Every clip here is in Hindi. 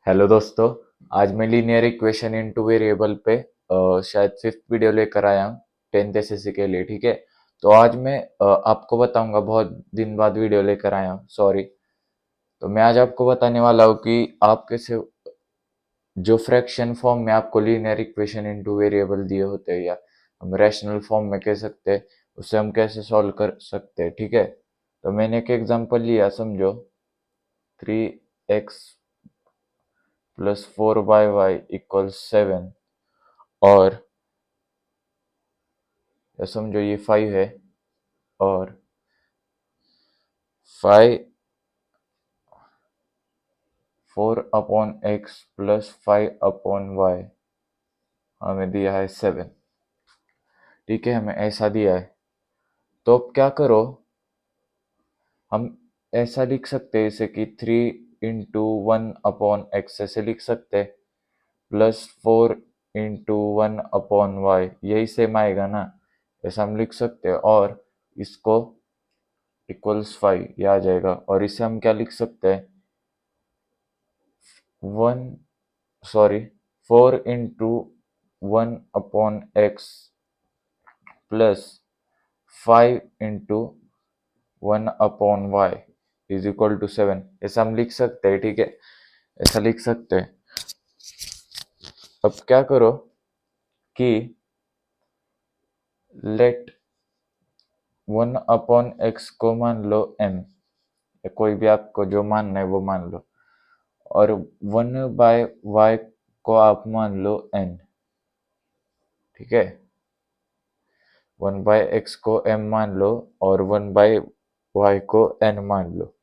हेलो दोस्तों। आज मैं लीनियर इक्वेशन इनटू वेरिएबल पे शायद फिफ्थ वीडियो लेकर आया हूँ 10th एसएससी के लिए। ठीक है, तो आज मैं आपको बताऊंगा। बहुत दिन बाद वीडियो लेकर आया हूँ, सॉरी। तो मैं आज आपको बताने वाला हूँ कि आप कैसे जो फ्रैक्शन फॉर्म में आपको लीनियर इक्वेशन इनटू वेरिएबल दिए होते हैं या हम रैशनल फॉर्म में कह सकते हैं, उसे हम कैसे सॉल्व कर सकते हैं। ठीक है, तो मैंने एक एग्जांपल लिया, समझो। 3x प्लस 4y इक्वल्स 7 और या समझो ये 5 है और 5 4/x प्लस 5/y हमें दिया है 7। ठीक है, हमें ऐसा दिया है। तो अब क्या करो, हम ऐसा लिख सकते हैं इसे कि 3 × 1/x ऐसे लिख सकते हैं, प्लस 4 × 1/y यही सेम आएगा ना, ऐसा हम लिख सकते हैं। और इसको इक्वल्स 5 ये आ जाएगा। और इसे हम क्या लिख सकते हैं, 1 sorry 4 × 1/x plus 5 × 1/y is equal to 7। ऐसा हम लिख सकते हैं। ठीक है, ऐसा लिख सकते हैं। अब क्या करो कि लेट 1/x को मान लो m, या कोई भी आपको जो मानना है वो मान लो, और 1/y को आप मान लो n। ठीक है, 1/x को m मान लो और 1/y को n मान लो।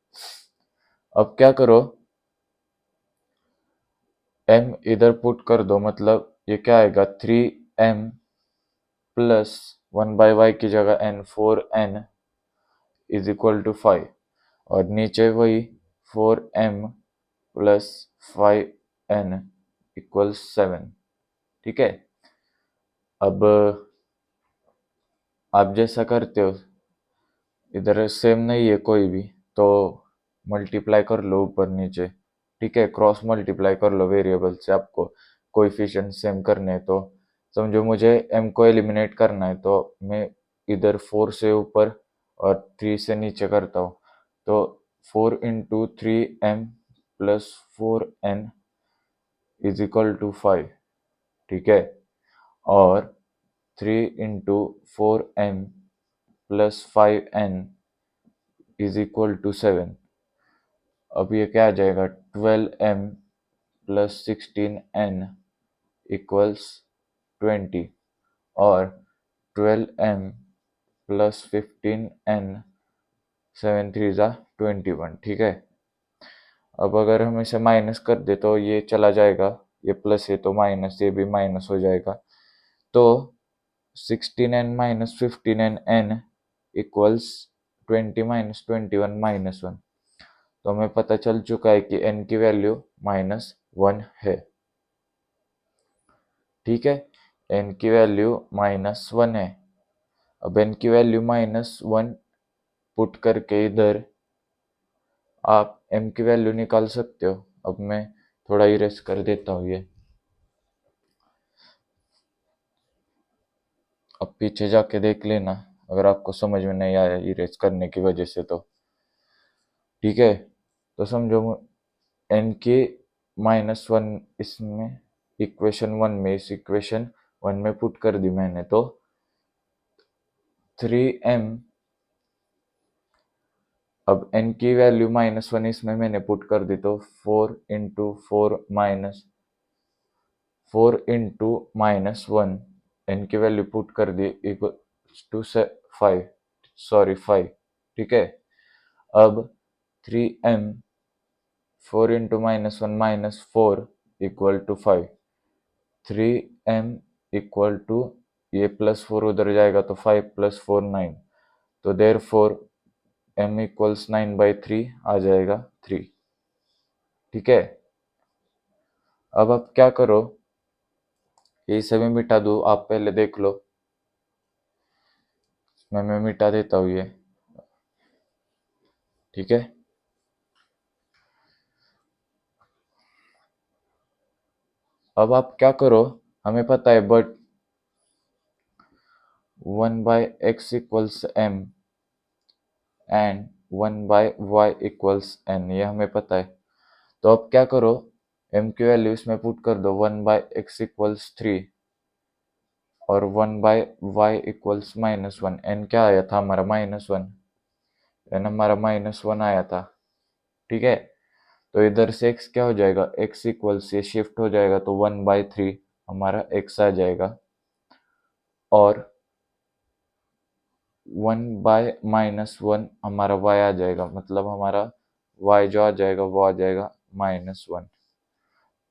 अब क्या करो, m इधर पुट कर दो, मतलब ये क्या आएगा, 3m प्लस 1/y की जगह n 4n is equal to 5, और नीचे वही 4m प्लस 5n इक्वल्स 7। ठीक है, अब आप जैसा करते हो, इधर सेम नहीं है कोई भी, तो मल्टीप्लाई कर लो ऊपर नीचे। ठीक है, क्रॉस मल्टीप्लाई कर लो वेरिएबल से, आपको कोएफिशिएंट सेम करने हैं। तो समझो मुझे m को एलिमिनेट करना है, तो मैं इधर 4 से ऊपर और 3 से नीचे करता हूँ। तो 4 × 3m plus 4n is equal to 5। ठीक है, और 3 × 4m plus 5n is equal to 7। अब ये क्या आ जाएगा, 12m प्लस 16n इक्वल्स 20, और 12m प्लस 15n 7 3 ज़ा 21। ठीक है, अब अगर हम इसे माइनस कर दे तो ये चला जाएगा, ये प्लस है तो माइनस, ये भी माइनस हो जाएगा। तो 16n minus 15n n equals 20 minus 21 -1। तो हमें पता चल चुका है कि n की वैल्यू -1 है। ठीक है, n की वैल्यू -1 है। अब n की वैल्यू -1 पुट करके इधर आप m की वैल्यू निकाल सकते हो। अब मैं थोड़ा इरेज कर देता हूँ ये, अब पीछे जाके देख लेना अगर आपको समझ में नहीं आया इरेज करने की वजह से तो। ठीक है, तो समझो n की -1 इसमें इक्वेशन 1 में, इस इक्वेशन 1 में पुट कर दी मैंने, तो 3m, अब n की वैल्यू -1 इसमें मैंने पुट कर दी, तो 4 इंटू -1 n की वैल्यू पुट कर दी इक्वल टू 5, सॉरी 5। ठीक है, अब 3m 4 into -1 -4 equal to 5। 3m equal to, ये +4 उधर जाएगा तो 5 + 4 9, तो देयर फोर m इक्वल्स 9/3 आ जाएगा 3। ठीक है, अब आप क्या करो, ये सभी मिटा दो, आप पहले देख लो। मैं मिटा देता हूँ ये। ठीक है, अब आप क्या करो, हमें पता है but 1/x equals m and 1/y equals n, ये हमें पता है। तो अब क्या करो, m की वैल्यू इसमें पुट कर दो, 1/x इक्वल्स 3 और 1/y इक्वल्स -1। n क्या आया था हमारा -1, n हमारा -1 आया था, ठीक है। तो इधर से x क्या हो जाएगा, x इक्वल्स ये शिफ्ट हो जाएगा तो 1/3 हमारा x आ जाएगा, और 1/-1 हमारा y आ जाएगा, मतलब हमारा y जो आ जाएगा वो आ जाएगा -1।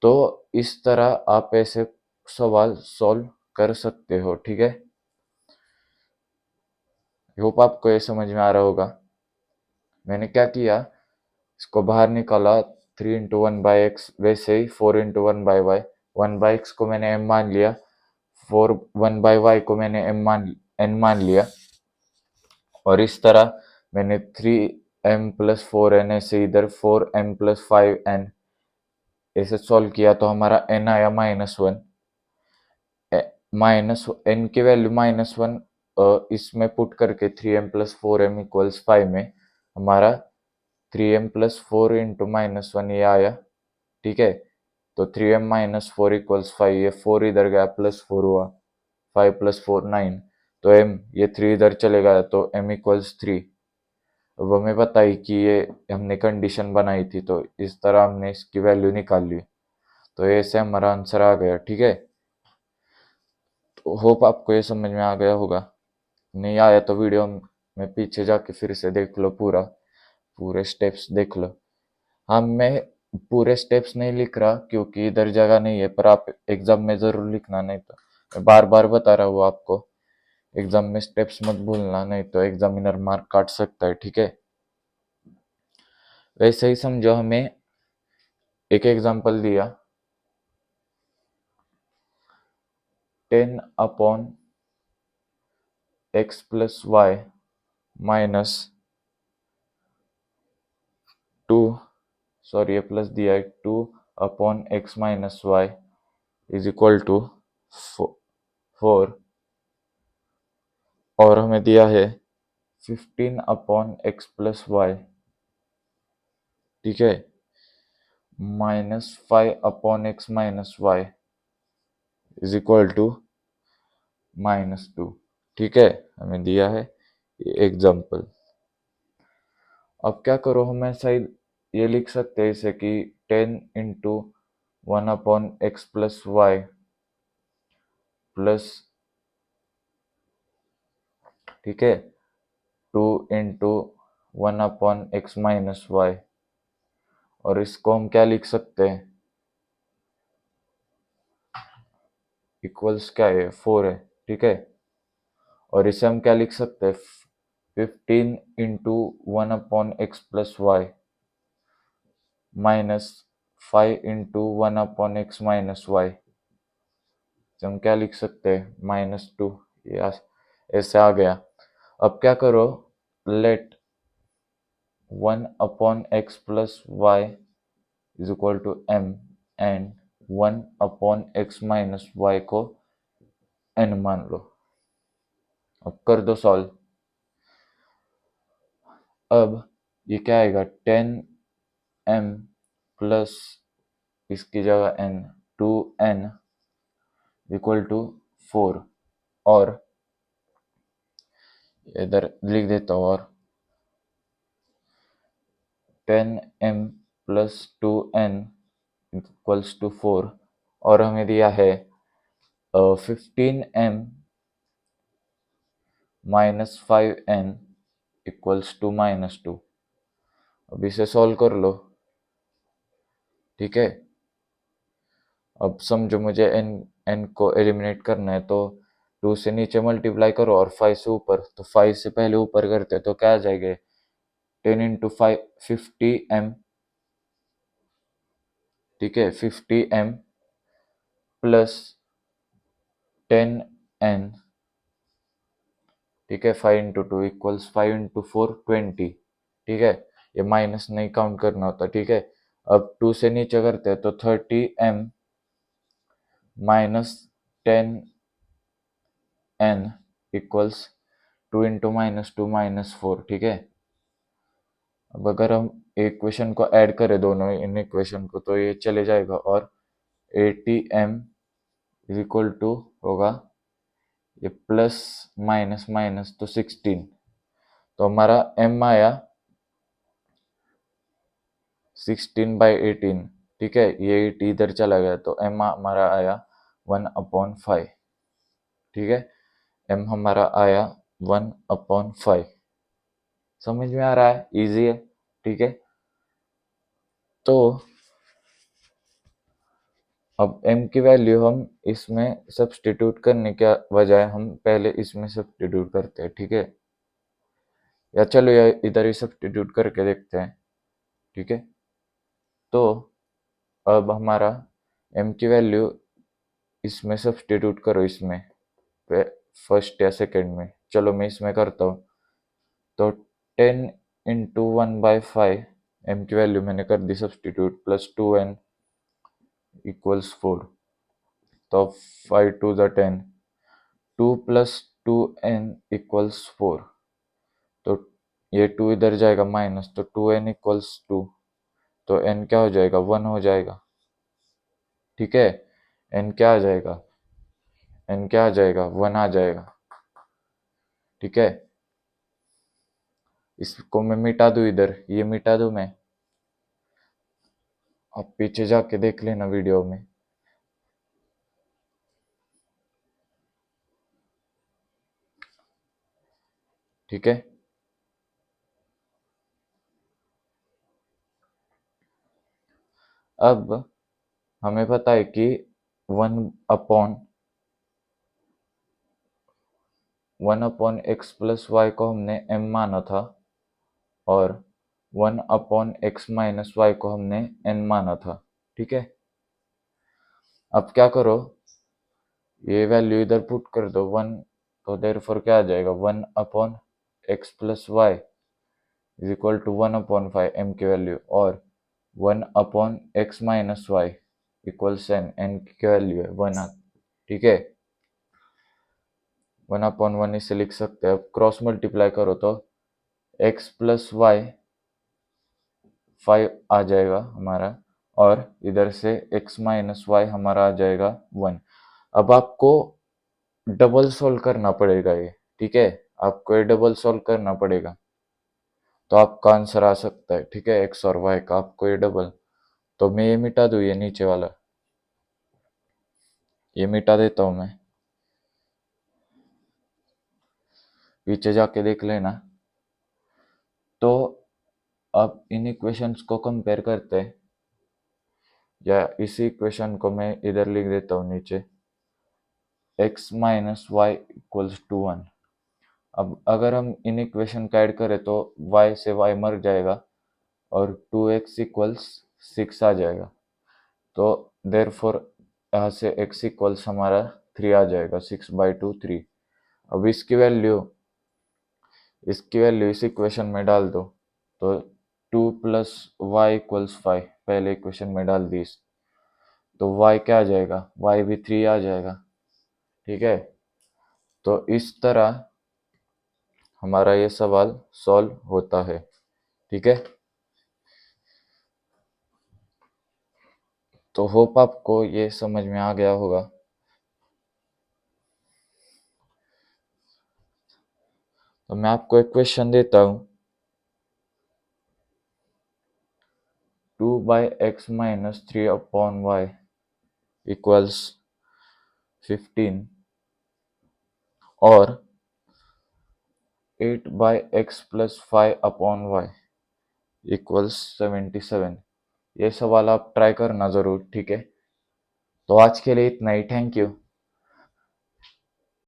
तो इस तरह आप ऐसे सवाल सॉल्व कर सकते हो, ठीक है। होप आपको ये समझ में आ रहा होगा। मैंने क्या किया, इसको बाहर निकाला, 3 × 1/x, वैसे ही 4 × 1/y, 1/x को मैंने m मान लिया, 1/y को मैंने n मान लिया, और इस तरह मैंने 3m+4n ऐसे इधर 4m+5n ऐसे सॉल्व किया, तो हमारा n आया -1। n की वैल्यू -1 इसमें पुट करके 3m+4m इक्वल्स 5 में हमारा 3m+4 इंटू -1 ये आया, ठीक है। तो 3m-4 इक्वल्स 5, ये 4 इधर गया +4 हुआ, 5 + 4 9, तो m ये 3 इधर चले गया तो m इक्वल्स 3। अब हमें पता है कि ये हमने कंडीशन बनाई थी, तो इस तरह हमने इसकी वैल्यू निकाल ली, तो ऐसे हमारा आंसर आ गया, ठीक है। तो होप आपको ये समझ में आ गया होगा। नहीं आया तो वीडियो में पीछे जाके फिर से देख लो, पूरे स्टेप्स देख लो। हाँ, मैं पूरे स्टेप्स नहीं लिख रहा क्योंकि इधर जगह नहीं है, पर आप एग्जाम में जरूर लिखना, नहीं तो मैं बार बार बता रहा हूँ आपको, एग्जाम में स्टेप्स मत भूलना, नहीं तो एग्जामिनर मार्क काट सकता है, ठीक है। वैसे ही समझो, हमें एक एग्जांपल दिया, 10/x+y -2, सॉरी ये प्लस दिया है, 2/x-y इज इक्वल टू 4, और हमें दिया है 15/x+y, ठीक है, -5/x-y इज इक्वल टू -2, ठीक है। हमें दिया है एग्जाम्पल। अब क्या करो, हमें शायद ये लिख सकते हैं इसे कि 10 × 1/x+y प्लस, ठीक है, 2 × 1/x-y, और इसको हम क्या लिख सकते हैं, इक्वल्स क्या है, 4 है, ठीक है। और इसे हम क्या लिख सकते हैं, 15 × 1/x+y -5 × 1/x-y, तो हम क्या लिख सकते हैं, -2, ये ऐसे आ गया। अब क्या करो, let 1/x+y is equal to m and 1/x-y को n मान लो। अब कर दो सॉल्व। अब ये क्या आएगा, 10m प्लस इसकी जगह n, 2n इक्वल टू 4, और इधर लिख देता हूँ, और 10m plus 2n equals to 4, और हमें दिया है 15m -5n इक्वल्स टू -2। अब इसे सॉल्व कर लो, ठीक है। अब समझो मुझे n को एलिमिनेट करना है, तो 2 से नीचे मल्टीप्लाई करो और 5 से ऊपर, तो 5 से पहले ऊपर करते तो क्या आ जाएगा, 10 × 5 50m, ठीक है, 50m प्लस 10n, ठीक है, 5 × 2 इक्वल्स 5 × 4 20, ठीक है। ये माइनस नहीं काउंट करना होता, ठीक है। अब 2 से नीचे करते हैं तो 30m -10n इक्वल्स 2 इंटू -2 -4, ठीक है। अब अगर हम इक्वेशन को ऐड करें दोनों इन इक्वेशन को, तो ये चले जाएगा और 80m इज इक्वल टू होगा ये प्लस माइनस माइनस तो 16, तो हमारा m आया 16/18, ठीक है। ये 80 इधर चला गया तो m हमारा आया 1/5, ठीक है। m हमारा आया 1/5। समझ में आ रहा है? इजी है, ठीक है। तो अब m की वैल्यू हम इसमें सब्स्टिट्यूट करने के बजाय हम पहले इसमें सब्स्टिट्यूट करते हैं, ठीक है। या चलो या इधर ही सब्स्टिट्यूट करके देखते हैं, ठीक है। तो अब हमारा m की वैल्यू इसमें सब्स्टिट्यूट करो, इसमें फर्स्ट या सेकंड में। चलो मैं इसमें करता हूँ। तो 10 इंटू 1/5 m की वैल्यू मैंने कर दी सब्स्टिट्यूट, प्लस 2n इक्वल्स 4। तो 5 to the 10, 2 plus 2n equals 4। तो ये 2 इधर जाएगा माइनस, तो 2n इक्वल्स 2। तो n क्या हो जाएगा? 1 हो जाएगा, ठीक है। n क्या आ जाएगा? n क्या आ जाएगा? 1 आ जाएगा, ठीक है। इसको मैं मिटा दूं, इधर ये मिटा दूं मैं। आप पीछे जाके देख लेना वीडियो में, ठीक है। अब हमें पता है कि 1/x प्लस वाई को हमने m माना था और 1/x माइनस वाई को हमने n माना था, ठीक है। अब क्या करो, ये वैल्यू इधर पुट कर दो 1, तो देयरफॉर क्या आ जाएगा? 1/x plus Y is equal to 1/5 m की वैल्यू, और 1/x minus Y equals n की वैल्यू है 1, ठीक है। 1/1 इसे लिख सकते हैं। अब क्रॉस मल्टीप्लाई करो तो x प्लस वाई 5 आ जाएगा हमारा, और इधर से x माइनस वाई हमारा आ जाएगा 1। अब आपको डबल सोल्व करना पड़ेगा ये, ठीक है। आपको ये डबल सोल्व करना पड़ेगा, तो आपका आंसर आ सकता है, ठीक है। x और y का आपको ये डबल, तो मैं ये मिटा दूं, ये नीचे वाला ये मिटा देता हूं मैं, पीछे जाके देख लेना। तो अब इन इक्वेशंस को कंपेयर करते हैं, या इसी इक्वेशन को मैं इधर लिख देता हूँ नीचे, x minus Y equals to 1। अब अगर हम इन इक्वेशन का ऐड करें तो y से y मर जाएगा और 2x इक्वल्स 6 आ जाएगा। तो देयरफॉर यहाँ से x इक्वल्स हमारा 3 आ जाएगा, 6/2 3। अब इसकी वैल्यू इस इक्वेशन में डाल दो, तो 2 प्लस वाई इक्वल्स 5 पहले इक्वेशन में डाल दी, तो y क्या आ जाएगा? y भी 3 आ जाएगा, ठीक है। तो इस तरह हमारा ये सवाल सॉल्व होता है, ठीक है। तो होप आपको ये समझ में आ गया होगा। तो मैं आपको एक क्वेश्चन देता हूँ, 2/x माइनस 3/y इक्वल्स 15 और 8/x प्लस 5/y इक्वल्स 77। ये सवाल आप ट्राई करना ज़रूर, ठीक है। तो आज के लिए इतना ही, थैंक यू।